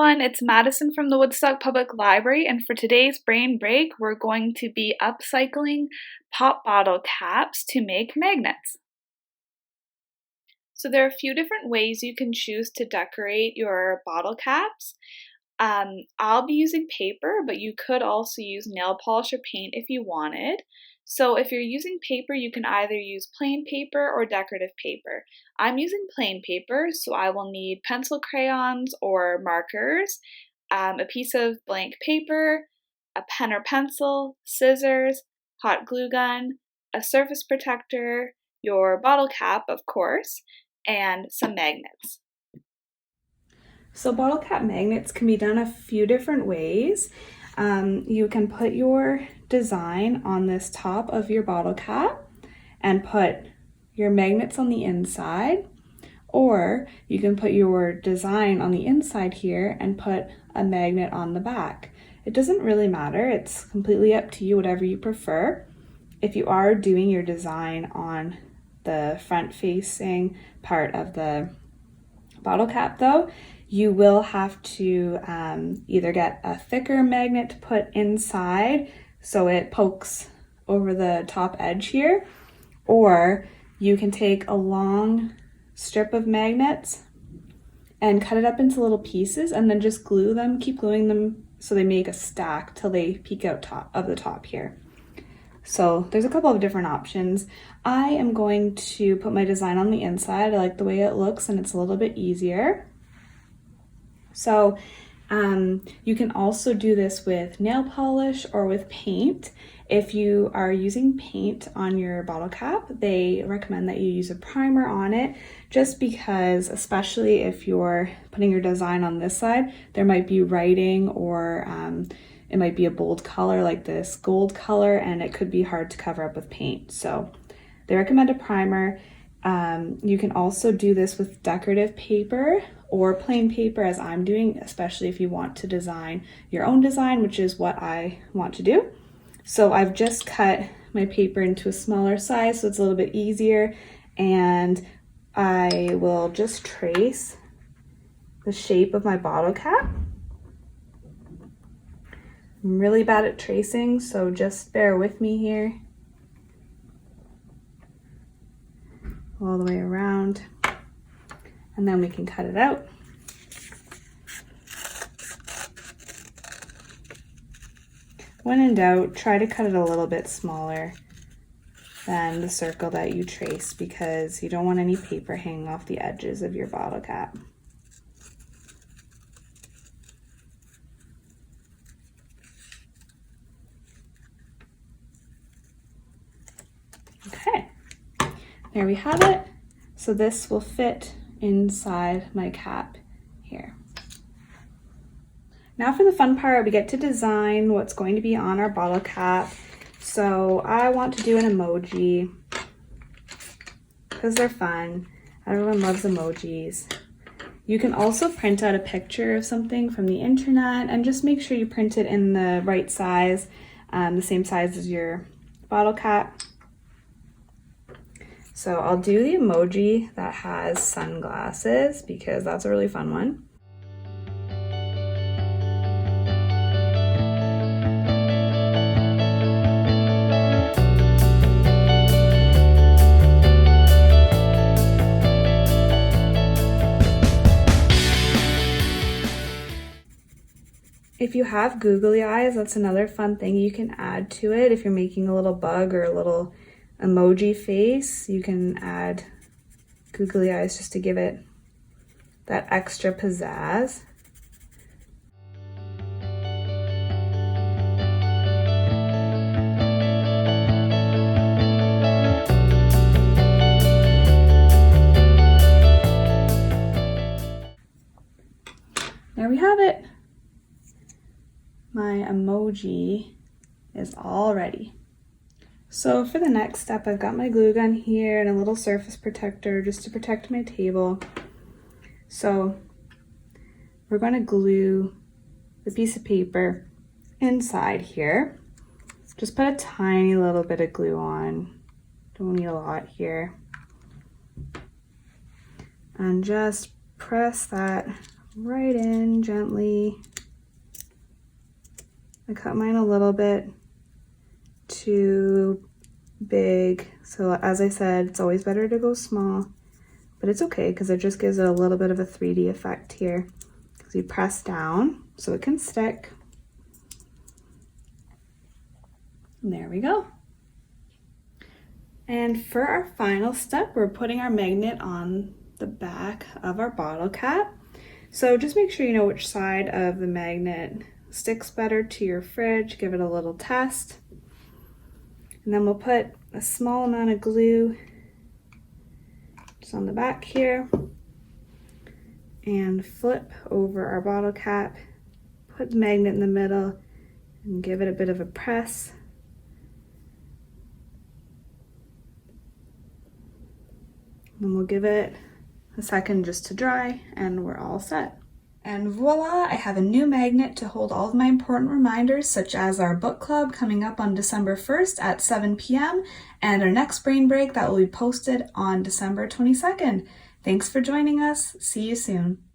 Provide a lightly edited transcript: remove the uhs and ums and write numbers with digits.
everyone, it's Madison from the Woodstock Public Library, and for today's brain break, we're going to be upcycling pop bottle caps to make magnets. So there are a few different ways you can choose to decorate your bottle caps. I'll be using paper, but you could also use nail polish or paint if you wanted. So if you're using paper, you can either use plain paper or decorative paper. I'm using plain paper, so I will need pencil crayons or markers, a piece of blank paper, a pen or pencil, scissors, hot glue gun, a surface protector, your bottle cap, of course, and some magnets. So bottle cap magnets can be done a few different ways. You can put your design on this top of your bottle cap and put your magnets on the inside, or you can put your design on the inside here and put a magnet on the back. It doesn't really matter, it's completely up to you, whatever you prefer. If you are doing your design on the front facing part of the bottle cap though, you will have to either get a thicker magnet to put inside so it pokes over the top edge here, or you can take a long strip of magnets and cut it up into little pieces and then just glue them, keep gluing them so they make a stack till they peek out top of the top here. So there's a couple of different options. I am going to put my design on the inside. I like the way it looks and it's a little bit easier. So you can also do this with nail polish or with paint. If you are using paint on your bottle cap, they recommend that you use a primer on it, just because, especially if you're putting your design on this side, there might be writing or it might be a bold color like this gold color, and it could be hard to cover up with paint. So they recommend a primer. You can also do this with decorative paper or plain paper, as I'm doing, especially if you want to design your own design, which is what I want to do. So I've just cut my paper into a smaller size so it's a little bit easier, and I will just trace the shape of my bottle cap. I'm really bad at tracing, so just bear with me here. All the way around, and then we can cut it out. When in doubt, try to cut it a little bit smaller than the circle that you trace, because you don't want any paper hanging off the edges of your bottle cap. Okay. There we have it. So this will fit inside my cap here. Now for the fun part, we get to design what's going to be on our bottle cap. So I want to do an emoji because they're fun. Everyone loves emojis. You can also print out a picture of something from the internet and just make sure you print it in the right size, the same size as your bottle cap. So I'll do the emoji that has sunglasses because that's a really fun one. If you have googly eyes, that's another fun thing you can add to it. If you're making a little bug or a little emoji face, you can add googly eyes just to give it that extra pizzazz. There we have it. My emoji is all ready. So for the next step, I've got my glue gun here and a little surface protector just to protect my table. So we're going to glue the piece of paper inside here. Just put a tiny little bit of glue on. Don't need a lot here. And just press that right in gently. I cut mine a little bit too big, so as I said, it's always better to go small, but it's okay because it just gives it a little bit of a 3D effect here. Because you press down so it can stick. And there we go. And for our final step, we're putting our magnet on the back of our bottle cap. So just make sure you know which side of the magnet sticks better to your fridge. Give it a little test. And then we'll put a small amount of glue just on the back here and flip over our bottle cap, put the magnet in the middle and give it a bit of a press. And we'll give it a second just to dry and we're all set. And voila, I have a new magnet to hold all of my important reminders, such as our book club coming up on December 1st at 7 p.m. and our next brain break that will be posted on December 22nd. Thanks for joining us. See you soon.